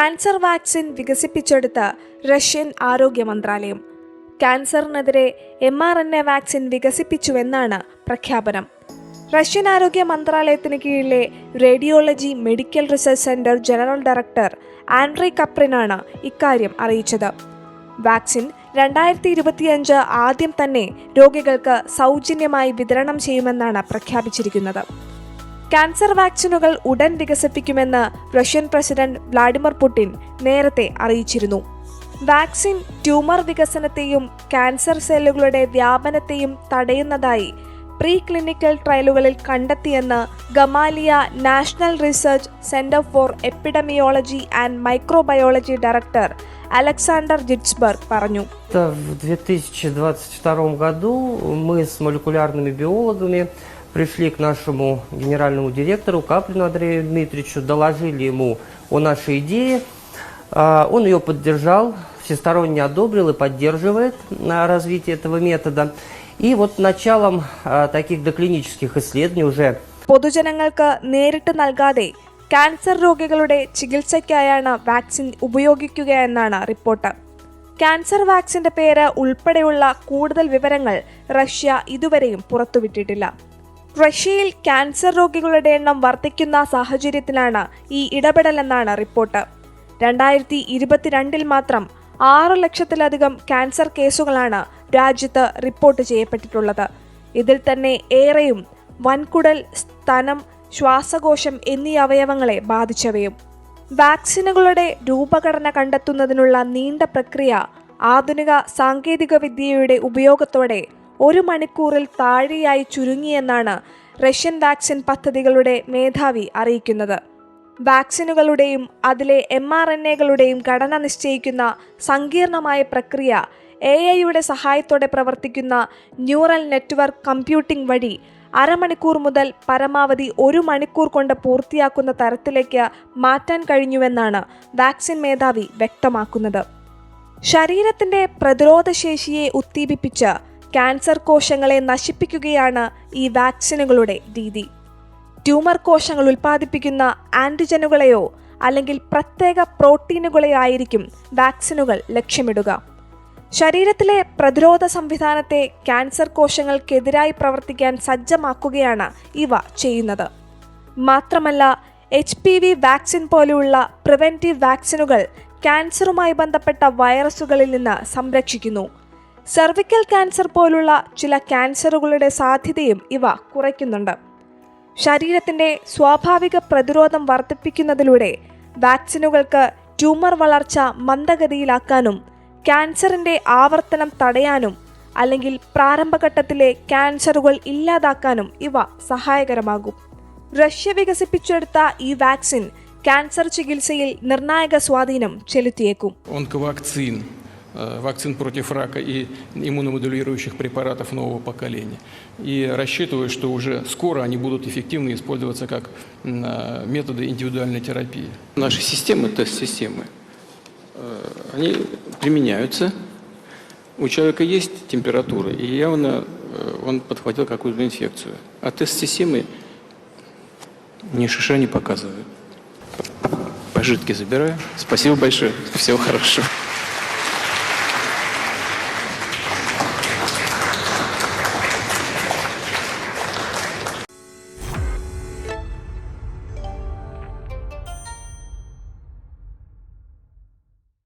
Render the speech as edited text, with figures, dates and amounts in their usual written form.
Cancer vaccine വികസിപ്പിച്ചെടുത്ത Russian ആരോഗ്യ മന്ത്രാലയം ക്യാൻസറിനെതിരെ mRNA വാക്സിൻ വികസിപ്പിച്ചുവെന്നാണ് പ്രഖ്യാപനം. റഷ്യൻ ആരോഗ്യ മന്ത്രാലയത്തിന് കീഴിലെ radiology medical research centre general director Andrey കപ്രിനാണ് ഇക്കാര്യം അറിയിച്ചത്. വാക്സിൻ 2025 ആദ്യം തന്നെ രോഗികൾക്ക് സൗജന്യമായി വിതരണം ചെയ്യുമെന്നാണ് പ്രഖ്യാപിച്ചിരിക്കുന്നത്. ക്യാൻസർ വാക്സിനുകൾ ഉടൻ വികസിപ്പിക്കുമെന്ന് റഷ്യൻ പ്രസിഡന്റ് വ്ളാഡിമിർ പുടിൻ നേരത്തെ അറിയിച്ചിരുന്നു. വാക്സിൻ ട്യൂമർ വികസനത്തെയും ക്യാൻസർ സെല്ലുകളുടെ വ്യാപനത്തെയും തടയുന്നതായി പ്രീ ക്ലിനിക്കൽ ട്രയലുകളിൽ കണ്ടെത്തിയെന്ന് Gamaleya national research centre for epidemiology and microbiology director Александр Дитсберг പറഞ്ഞു. В 2022 году мы с молекулярными биологами пришли к нашему генеральному директору Каплину Андрею Дмитриевичу, доложили ему о нашей идее. Он ее поддержал, всесторонне одобрил и поддерживает развитие этого метода. И вот началом таких доклинических исследований уже പൊതുജനങ്ങൾക്ക് നേരിട്ട് നൽകാതെ ക്യാൻസർ രോഗികളുടെ ചികിത്സയ്ക്കായാണ് വാക്സിൻ ഉപയോഗിക്കുകയെന്നാണ് റിപ്പോർട്ട്. ക്യാൻസർ വാക്സിന്റെ പേര് ഉൾപ്പെടെയുള്ള കൂടുതൽ വിവരങ്ങൾ റഷ്യ ഇതുവരെയും പുറത്തുവിട്ടിട്ടില്ല. റഷ്യയിൽ ക്യാൻസർ രോഗികളുടെ എണ്ണം വർദ്ധിക്കുന്ന സാഹചര്യത്തിലാണ് ഈ ഇടപെടലെന്നാണ് റിപ്പോർട്ട്. 2022 മാത്രം 6 ലക്ഷത്തിലധികം ക്യാൻസർ കേസുകളാണ് രാജ്യത്ത് റിപ്പോർട്ട് ചെയ്യപ്പെട്ടിട്ടുള്ളത്. ഇതിൽ തന്നെ ഏറെയും വൻകുടൽ, സ്തനം, ശ്വാസകോശം എന്നീ അവയവങ്ങളെ ബാധിച്ചവയും. വാക്സിനുകളുടെ രൂപഘടന കണ്ടെത്തുന്നതിനുള്ള നീണ്ട പ്രക്രിയ ആധുനിക സാങ്കേതിക വിദ്യയുടെ ഉപയോഗത്തോടെ 1 മണിക്കൂറിൽ താഴെയായി ചുരുങ്ങിയെന്നാണ് റഷ്യൻ വാക്സിൻ പദ്ധതികളുടെ മേധാവി അറിയിക്കുന്നത്. വാക്സിനുകളുടെയും അതിലെ mRNAകളുടെയും ഘടന നിശ്ചയിക്കുന്ന സങ്കീർണമായ പ്രക്രിയ AI-യുടെ സഹായത്തോടെ പ്രവർത്തിക്കുന്ന ന്യൂറൽ നെറ്റ്വർക്ക് കമ്പ്യൂട്ടിംഗ് വഴി അരമണിക്കൂർ മുതൽ പരമാവധി 1 മണിക്കൂർ കൊണ്ട് പൂർത്തിയാക്കുന്ന തരത്തിലേക്ക് മാറ്റാൻ കഴിഞ്ഞുവെന്നാണ് വാക്സിൻ മേധാവി വ്യക്തമാക്കുന്നത്. ശരീരത്തിന്റെ പ്രതിരോധശേഷിയെ ഉദ്ദീപിപ്പിച്ച് ക്യാൻസർ കോശങ്ങളെ നശിപ്പിക്കുകയാണ് ഈ വാക്സിനുകളുടെ രീതി. ട്യൂമർ കോശങ്ങൾ ഉൽപ്പാദിപ്പിക്കുന്ന ആന്റിജനുകളെയോ അല്ലെങ്കിൽ പ്രത്യേക പ്രോട്ടീനുകളെയോ ആയിരിക്കും വാക്സിനുകൾ ലക്ഷ്യമിടുക. ശരീരത്തിലെ പ്രതിരോധ സംവിധാനത്തെ ക്യാൻസർ കോശങ്ങൾക്കെതിരായി പ്രവർത്തിക്കാൻ സജ്ജമാക്കുകയാണ് ഇവ ചെയ്യുന്നത്. മാത്രമല്ല, HPV വാക്സിൻ പോലെയുള്ള പ്രിവെന്റീവ് വാക്സിനുകൾ ക്യാൻസറുമായി ബന്ധപ്പെട്ട വൈറസുകളിൽ നിന്ന് സംരക്ഷിക്കുന്നു. സെർവിക്കൽ ക്യാൻസർ പോലുള്ള ചില ക്യാൻസറുകളുടെ സാധ്യതയും ഇവ കുറയ്ക്കുന്നുണ്ട്. ശരീരത്തിന്റെ സ്വാഭാവിക പ്രതിരോധം വർദ്ധിപ്പിക്കുന്നതിലൂടെ വാക്സിനുകൾക്ക് ട്യൂമർ വളർച്ച മന്ദഗതിയിലാക്കാനും ക്യാൻസറിന്റെ ആവർത്തനം തടയാനും അല്ലെങ്കിൽ പ്രാരംഭഘട്ടത്തിലെ ക്യാൻസറുകൾ ഇല്ലാതാക്കാനും ഇവ സഹായകരമാകും. റഷ്യ വികസിപ്പിച്ചെടുത്ത ഈ വാക്സിൻ ക്യാൻസർ ചികിത്സയിൽ നിർണായക സ്വാധീനം ചെലുത്തിയേക്കും. Вакцин против рака и иммуномодулирующих препаратов нового поколения. И рассчитываю, что уже скоро они будут эффективно использоваться как методы индивидуальной терапии. Наши системы, тест-системы, они применяются. У человека есть температура, и явно он подхватил какую-то инфекцию. А тест-системы ни шиша не показывают. Пожитки забираю. Спасибо большое. Всего хорошего.